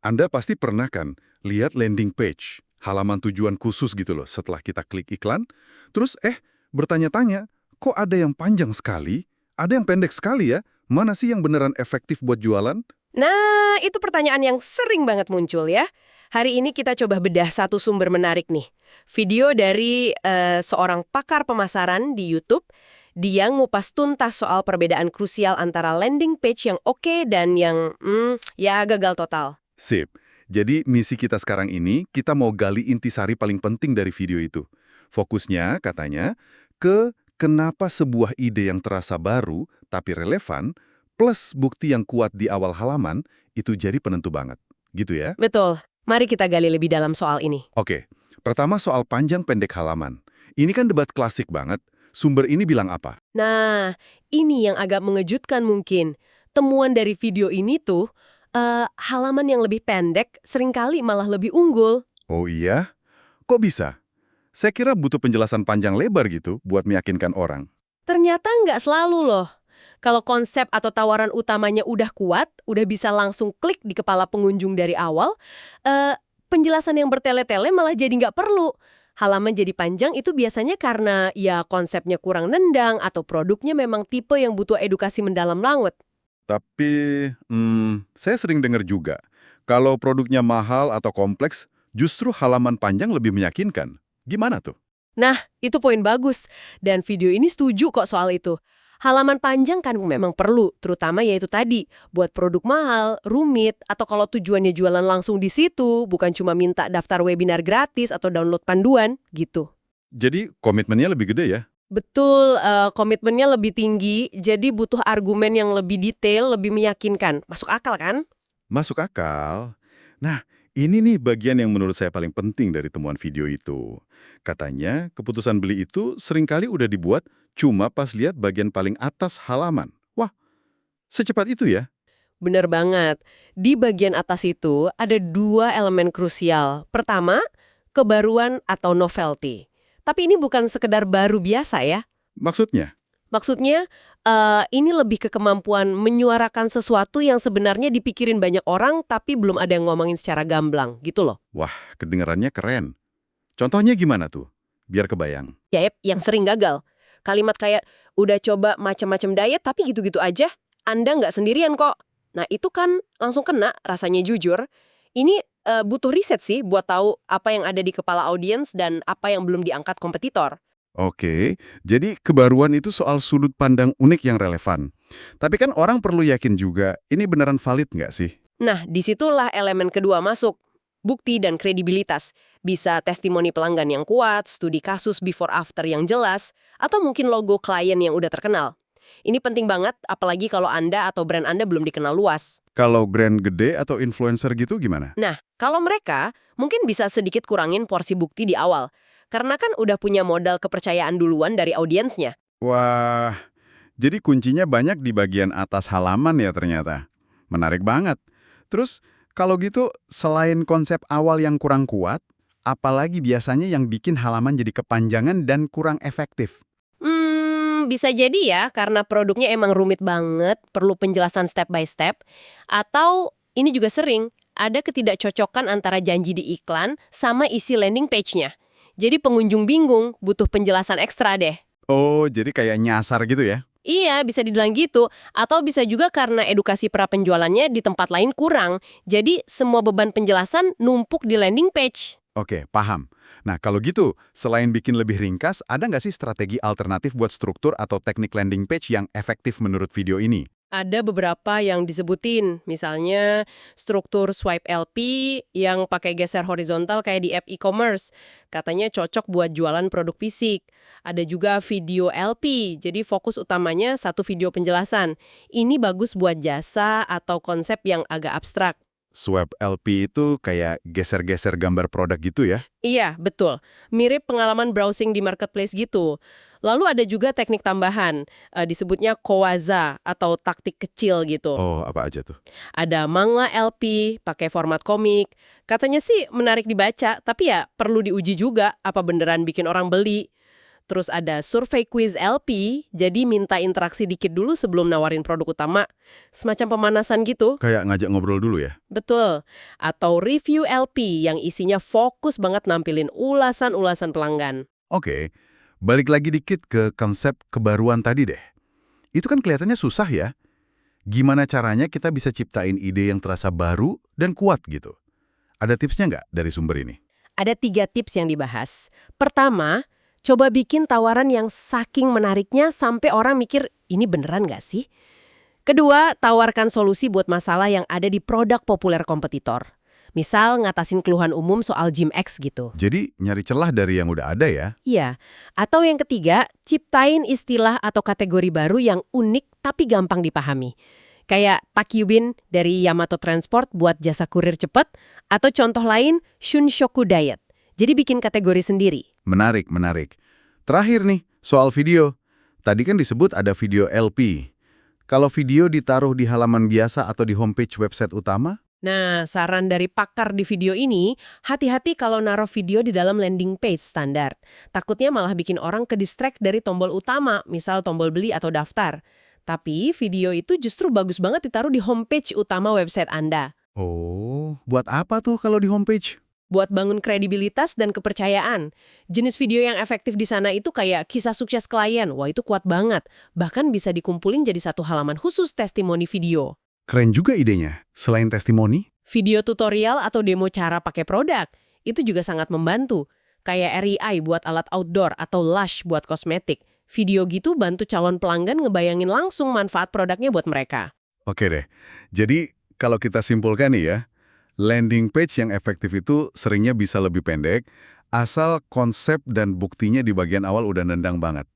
Anda pasti pernah kan lihat landing page, halaman tujuan khusus gitu loh setelah kita klik iklan, terus bertanya-tanya, kok ada yang panjang sekali, ada yang pendek sekali ya? Mana sih yang beneran efektif buat jualan? Nah, itu pertanyaan yang sering banget muncul ya. Hari ini kita coba bedah satu sumber menarik nih. Video dari seorang pakar pemasaran di YouTube. Dia ngupas tuntas soal perbedaan krusial antara landing page yang oke dan yang ya gagal total. Sip. Jadi misi kita sekarang ini, kita mau gali intisari paling penting dari video itu. Fokusnya, katanya, ke kenapa sebuah ide yang terasa baru tapi relevan, plus bukti yang kuat di awal halaman, itu jadi penentu banget. Gitu ya? Betul. Mari kita gali lebih dalam soal ini. Oke. Pertama soal panjang pendek halaman. Ini kan debat klasik banget. Sumber ini bilang apa? Nah, ini yang agak mengejutkan mungkin. Temuan dari video ini tuh, halaman yang lebih pendek seringkali malah lebih unggul. Oh iya? Kok bisa? Saya kira butuh penjelasan panjang lebar gitu buat meyakinkan orang. Ternyata nggak selalu loh. Kalau konsep atau tawaran utamanya udah kuat, udah bisa langsung klik di kepala pengunjung dari awal, penjelasan yang bertele-tele malah jadi nggak perlu. Halaman jadi panjang itu biasanya karena ya konsepnya kurang nendang atau produknya memang tipe yang butuh edukasi mendalam banget. Tapi, saya sering dengar juga, kalau produknya mahal atau kompleks, justru halaman panjang lebih meyakinkan. Gimana tuh? Nah, itu poin bagus. Dan video ini setuju kok soal itu. Halaman panjang kan memang perlu, terutama yaitu tadi, buat produk mahal, rumit, atau kalau tujuannya jualan langsung di situ, bukan cuma minta daftar webinar gratis atau download panduan, gitu. Jadi komitmennya lebih gede ya? Betul, komitmennya lebih tinggi, jadi butuh argumen yang lebih detail, lebih meyakinkan. Masuk akal kan? Masuk akal. Nah, ini nih bagian yang menurut saya paling penting dari temuan video itu. Katanya, keputusan beli itu seringkali udah dibuat cuma pas lihat bagian paling atas halaman. Wah, secepat itu ya? Bener banget. Di bagian atas itu ada dua elemen krusial. Pertama, kebaruan atau novelty. Tapi ini bukan sekedar baru biasa ya. Maksudnya? Maksudnya, ini lebih ke kemampuan menyuarakan sesuatu yang sebenarnya dipikirin banyak orang tapi belum ada yang ngomongin secara gamblang, gitu loh. Wah, kedengarannya keren. Contohnya gimana tuh? Biar kebayang. Yep, yang sering gagal. Kalimat kayak, udah coba macam-macam diet tapi gitu-gitu aja, Anda nggak sendirian kok. Nah itu kan langsung kena, rasanya jujur. Ini butuh riset sih buat tahu apa yang ada di kepala audiens dan apa yang belum diangkat kompetitor. Oke, jadi kebaruan itu soal sudut pandang unik yang relevan. Tapi kan orang perlu yakin juga, ini beneran valid nggak sih? Nah, disitulah elemen kedua masuk. Bukti dan kredibilitas. Bisa testimoni pelanggan yang kuat, studi kasus before after yang jelas, atau mungkin logo klien yang udah terkenal. Ini penting banget, apalagi kalau Anda atau brand Anda belum dikenal luas. Kalau brand gede atau influencer gitu gimana? Nah, kalau mereka, mungkin bisa sedikit kurangin porsi bukti di awal. Karena kan udah punya modal kepercayaan duluan dari audiensnya. Wah, jadi kuncinya banyak di bagian atas halaman ya ternyata. Menarik banget. Terus, kalau gitu, selain konsep awal yang kurang kuat, apalagi biasanya yang bikin halaman jadi kepanjangan dan kurang efektif? Bisa jadi ya, karena produknya emang rumit banget, perlu penjelasan step by step. Atau, ini juga sering, ada ketidakcocokan antara janji di iklan sama isi landing page-nya. Jadi pengunjung bingung, butuh penjelasan ekstra deh. Oh, jadi kayak nyasar gitu ya? Iya, bisa dibilang gitu. Atau bisa juga karena edukasi pra penjualannya di tempat lain kurang. Jadi, semua beban penjelasan numpuk di landing page. Oke, paham. Nah, kalau gitu, selain bikin lebih ringkas, ada nggak sih strategi alternatif buat struktur atau teknik landing page yang efektif menurut video ini? Ada beberapa yang disebutin, misalnya struktur swipe LP yang pakai geser horizontal kayak di app e-commerce. Katanya cocok buat jualan produk fisik. Ada juga video LP, jadi fokus utamanya satu video penjelasan. Ini bagus buat jasa atau konsep yang agak abstrak. Swipe LP itu kayak geser-geser gambar produk gitu ya? Iya, betul. Mirip pengalaman browsing di marketplace gitu. Lalu ada juga teknik tambahan, disebutnya kowaza atau taktik kecil gitu. Oh, apa aja tuh? Ada manga LP, pakai format komik. Katanya sih menarik dibaca, tapi ya perlu diuji juga apa beneran bikin orang beli. Terus ada survei quiz LP, jadi minta interaksi dikit dulu sebelum nawarin produk utama. Semacam pemanasan gitu. Kayak ngajak ngobrol dulu ya? Betul. Atau review LP yang isinya fokus banget nampilin ulasan-ulasan pelanggan. Oke, balik lagi dikit ke konsep kebaruan tadi deh. Itu kan kelihatannya susah ya. Gimana caranya kita bisa ciptain ide yang terasa baru dan kuat gitu? Ada tipsnya nggak dari sumber ini? Ada 3 tips yang dibahas. Pertama, coba bikin tawaran yang saking menariknya sampai orang mikir, ini beneran nggak sih? Kedua, tawarkan solusi buat masalah yang ada di produk populer kompetitor. Misal, ngatasin keluhan umum soal Gym X gitu. Jadi nyari celah dari yang udah ada ya? Iya. Atau yang ketiga, ciptain istilah atau kategori baru yang unik tapi gampang dipahami. Kayak Takyubin dari Yamato Transport buat jasa kurir cepat, atau contoh lain, Shunshoku Diet. Jadi bikin kategori sendiri. Menarik, menarik. Terakhir nih, soal video. Tadi kan disebut ada video LP. Kalau video ditaruh di halaman biasa atau di homepage website utama? Nah, saran dari pakar di video ini, hati-hati kalau naruh video di dalam landing page standar. Takutnya malah bikin orang ke-distract dari tombol utama, misal tombol beli atau daftar. Tapi video itu justru bagus banget ditaruh di homepage utama website Anda. Oh, buat apa tuh kalau di homepage? Buat bangun kredibilitas dan kepercayaan. Jenis video yang efektif di sana itu kayak kisah sukses klien. Wah, itu kuat banget. Bahkan bisa dikumpulin jadi satu halaman khusus testimoni video. Keren juga idenya. Selain testimoni, Video tutorial atau demo cara pakai produk. Itu juga sangat membantu. Kayak REI buat alat outdoor atau Lush buat kosmetik. Video gitu bantu calon pelanggan ngebayangin langsung manfaat produknya buat mereka. oke deh. Jadi, kalau kita simpulkan nih ya, landing page yang efektif itu seringnya bisa lebih pendek, asal konsep dan buktinya di bagian awal udah nendang banget.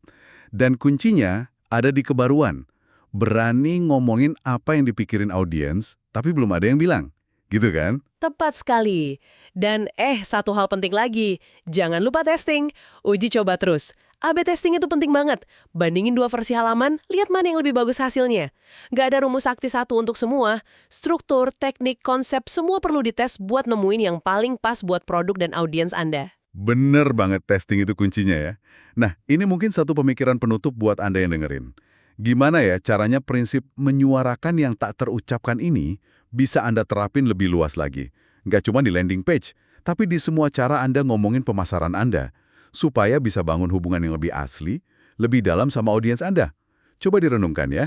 Dan kuncinya ada di kebaruan. Berani ngomongin apa yang dipikirin audiens, tapi belum ada yang bilang. Gitu kan? Tepat sekali. Dan satu hal penting lagi, jangan lupa testing. Uji coba terus. A/B testing itu penting banget. Bandingin 2 versi halaman, lihat mana yang lebih bagus hasilnya. Nggak ada rumus sakti satu untuk semua. Struktur, teknik, konsep, semua perlu dites buat nemuin yang paling pas buat produk dan audiens Anda. Bener banget testing itu kuncinya ya. Nah, ini mungkin satu pemikiran penutup buat Anda yang dengerin. Gimana ya caranya prinsip menyuarakan yang tak terucapkan ini bisa Anda terapin lebih luas lagi. Nggak cuma di landing page, tapi di semua cara Anda ngomongin pemasaran Anda. Supaya bisa bangun hubungan yang lebih asli, lebih dalam sama audiens Anda. Coba direnungkan ya.